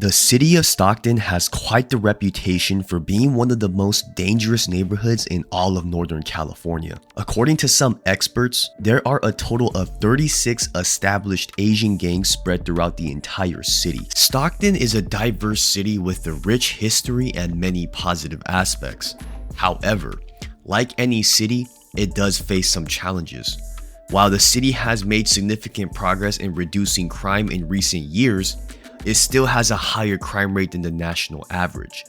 The city of Stockton has quite the reputation for being one of the most dangerous neighborhoods in all of Northern California. According to some experts, there are a total of 36 established Asian gangs spread throughout the entire city. Stockton is a diverse city with a rich history and many positive aspects. However, like any city, it does face some challenges. While the city has made significant progress in reducing crime in recent years, it still has a higher crime rate than the national average.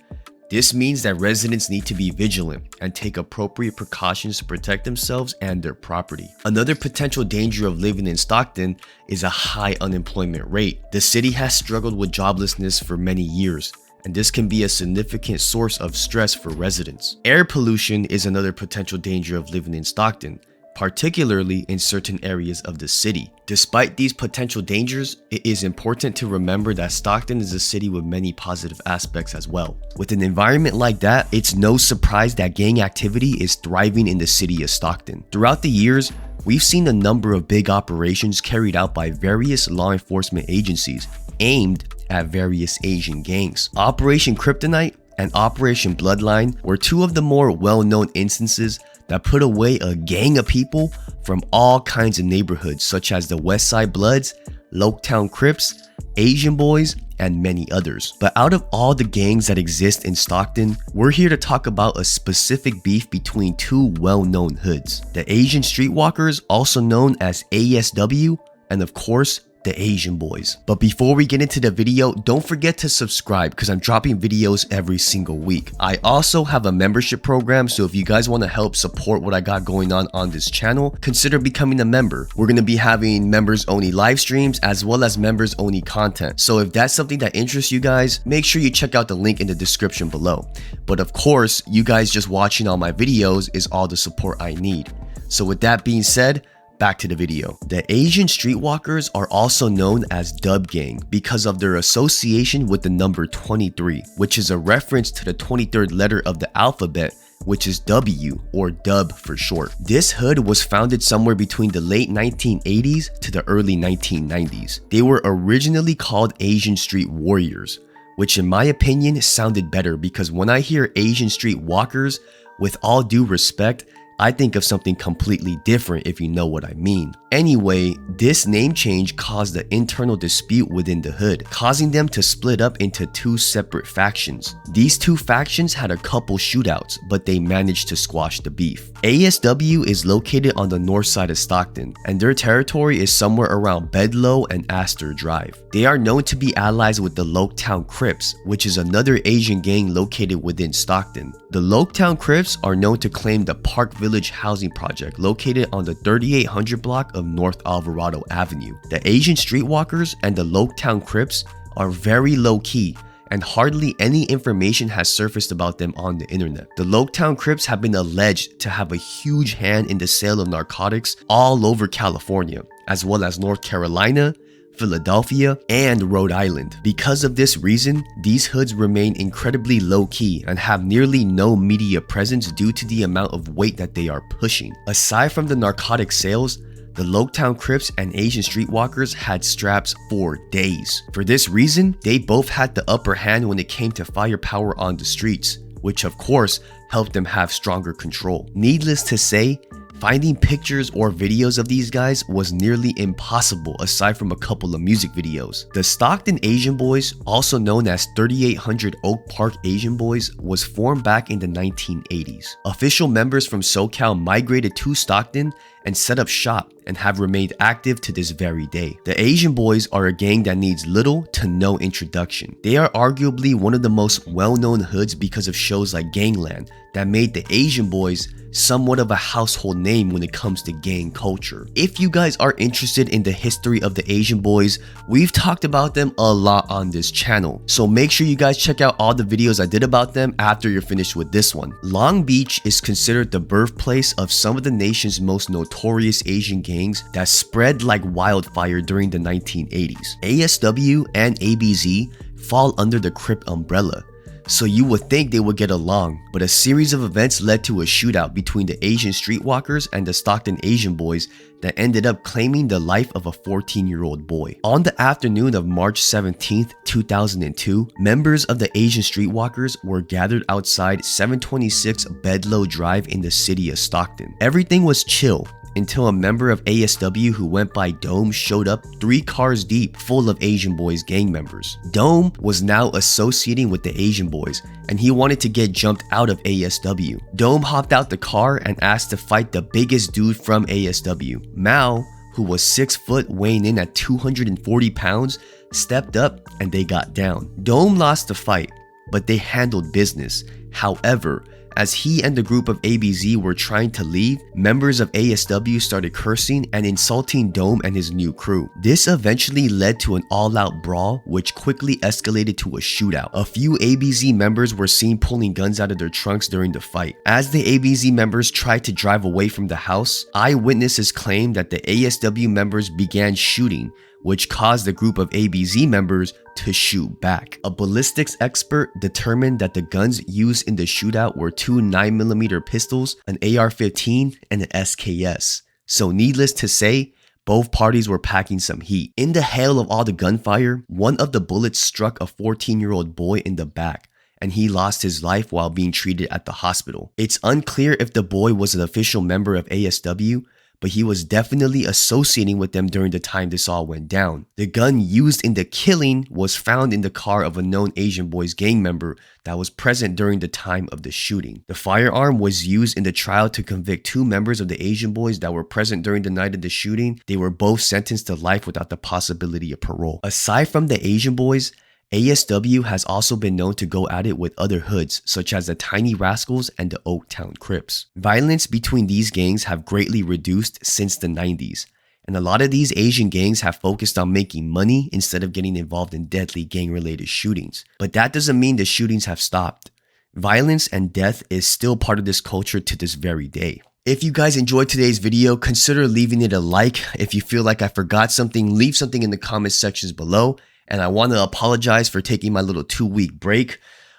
This means that residents need to be vigilant and take appropriate precautions to protect themselves and their property. Another potential danger of living in Stockton is a high unemployment rate. The city has struggled with joblessness for many years, and this can be a significant source of stress for residents. Air pollution is another potential danger of living in Stockton, particularly in certain areas of the city. Despite these potential dangers, it is important to remember that Stockton is a city with many positive aspects as well. With an environment like that, it's no surprise that gang activity is thriving in the city of Stockton. Throughout the years, we've seen a number of big operations carried out by various law enforcement agencies aimed at various Asian gangs. Operation Kryptonite and Operation Bloodline were two of the more well-known instances that put away a gang of people from all kinds of neighborhoods such as the West Side Bloods, Loketown Crips, Asian Boys, and many others. But out of all the gangs that exist in Stockton, we're here to talk about a specific beef between two well-known hoods: the Asian Streetwalkers, also known as ASW, and of course, the Asian Boys. But before we get into the video, don't forget to subscribe because I'm dropping videos every single week. I also have a membership program, so if you guys want to help support what I got going on this channel, consider becoming a member. We're going to be having members only live streams as well as members only content. So if that's something that interests you guys, make sure you check out the link in the description below. But of course, you guys just watching all my videos is all the support I need. So with that being said, back to the video. The Asian Streetwalkers are also known as Dub Gang because of their association with the number 23, which is a reference to the 23rd letter of the alphabet, which is W, or Dub for short. This hood was founded somewhere between the late 1980s to the early 1990s. They were originally called Asian Street Warriors, which in my opinion sounded better because when I hear Asian Street Walkers, with all due respect, I think of something completely different if you know what I mean. Anyway, this name change caused an internal dispute within the hood, causing them to split up into two separate factions. These two factions had a couple shootouts, but they managed to squash the beef. ASW is located on the north side of Stockton, and their territory is somewhere around Bedloe and Astor Drive. They are known to be allies with the Loketown Crips, which is another Asian gang located within Stockton. The Loketown Crips are known to claim the Park Village housing project located on the 3800 block of North Alvarado Avenue. The Asian Streetwalkers and the Loketown Crips are very low-key, and hardly any information has surfaced about them on the internet. The Loketown Crips have been alleged to have a huge hand in the sale of narcotics all over California, as well as North Carolina, Philadelphia, and Rhode Island. Because of this reason, these hoods remain incredibly low-key and have nearly no media presence due to the amount of weight that they are pushing. Aside from the narcotic sales, the Loketown Crips and Asian Streetwalkers had straps for days. For this reason, they both had the upper hand when it came to firepower on the streets, which of course helped them have stronger control. Needless to say, finding pictures or videos of these guys was nearly impossible aside from a couple of music videos. The Stockton Asian Boys, also known as 3800 Oak Park Asian Boys, was formed back in the 1980s. Official members from SoCal migrated to Stockton and set up shop and have remained active to this very day. The Asian Boys are a gang that needs little to no introduction. They are arguably one of the most well-known hoods because of shows like Gangland that made the Asian Boys somewhat of a household name when it comes to gang culture. If you guys are interested in the history of the Asian Boys, we've talked about them a lot on this channel, so make sure you guys check out all the videos I did about them after you're finished with this one. Long Beach is considered the birthplace of some of the nation's most notorious Asian gangs that spread like wildfire during the 1980s. ASW and ABZ fall under the Crip umbrella, so you would think they would get along, but a series of events led to a shootout between the Asian streetwalkers and the Stockton Asian boys that ended up claiming the life of a 14-year-old boy. On the afternoon of March 17th, 2002, members of the Asian streetwalkers were gathered outside 726 Bedloe Drive in the city of Stockton. Everything was chill until a member of ASW who went by Dome showed up 3 cars deep full of Asian boys gang members. Dome was now associating with the Asian boys and he wanted to get jumped out of ASW. Dome hopped out the car and asked to fight the biggest dude from ASW. Mao, who was 6 foot weighing in at 240 pounds, stepped up and they got down. Dome lost the fight, but they handled business. However, as he and the group of ABZ were trying to leave, members of ASW started cursing and insulting Dome and his new crew. This eventually led to an all-out brawl, which quickly escalated to a shootout. A few ABZ members were seen pulling guns out of their trunks during the fight. As the ABZ members tried to drive away from the house, eyewitnesses claimed that the ASW members began shooting, which caused the group of ABZ members to shoot back. A ballistics expert determined that the guns used in the shootout were 2 9mm pistols, an AR-15, and an SKS. So needless to say, both parties were packing some heat. In the hail of all the gunfire, one of the bullets struck a 14-year-old boy in the back, and he lost his life while being treated at the hospital. It's unclear if the boy was an official member of ASW, but he was definitely associating with them during the time this all went down. The gun used in the killing was found in the car of a known Asian boys gang member that was present during the time of the shooting. The firearm was used in the trial to convict 2 members of the Asian boys that were present during the night of the shooting. They were both sentenced to life without the possibility of parole. Aside from the Asian boys, ASW has also been known to go at it with other hoods, such as the Tiny Rascals and the Oaktown Crips. Violence between these gangs have greatly reduced since the 90s, and a lot of these Asian gangs have focused on making money instead of getting involved in deadly gang-related shootings. But that doesn't mean the shootings have stopped. Violence and death is still part of this culture to this very day. If you guys enjoyed today's video, consider leaving it a like. If you feel like I forgot something, leave something in the comment sections below. And I want to apologize for taking my little 2-week break.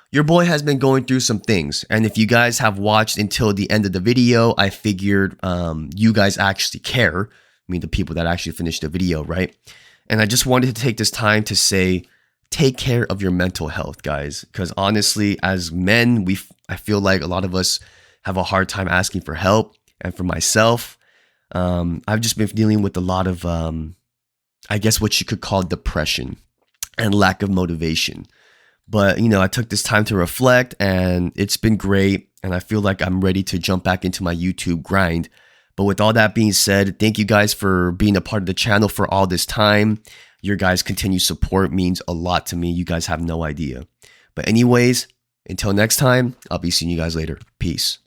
Your boy has been going through some things, and if you guys have watched until the end of the video, I figured you guys actually care. I mean, the people that actually finished the video, right? And I just wanted to take this time to say, take care of your mental health, guys. Because honestly, as men, I feel like a lot of us have a hard time asking for help. And for myself, I've just been dealing with a lot of, I guess what you could call depression and lack of motivation. But, you know, I took this time to reflect and it's been great. And I feel like I'm ready to jump back into my YouTube grind. But with all that being said, thank you guys for being a part of the channel for all this time. Your guys' continued support means a lot to me. You guys have no idea. But anyways, until next time, I'll be seeing you guys later. Peace.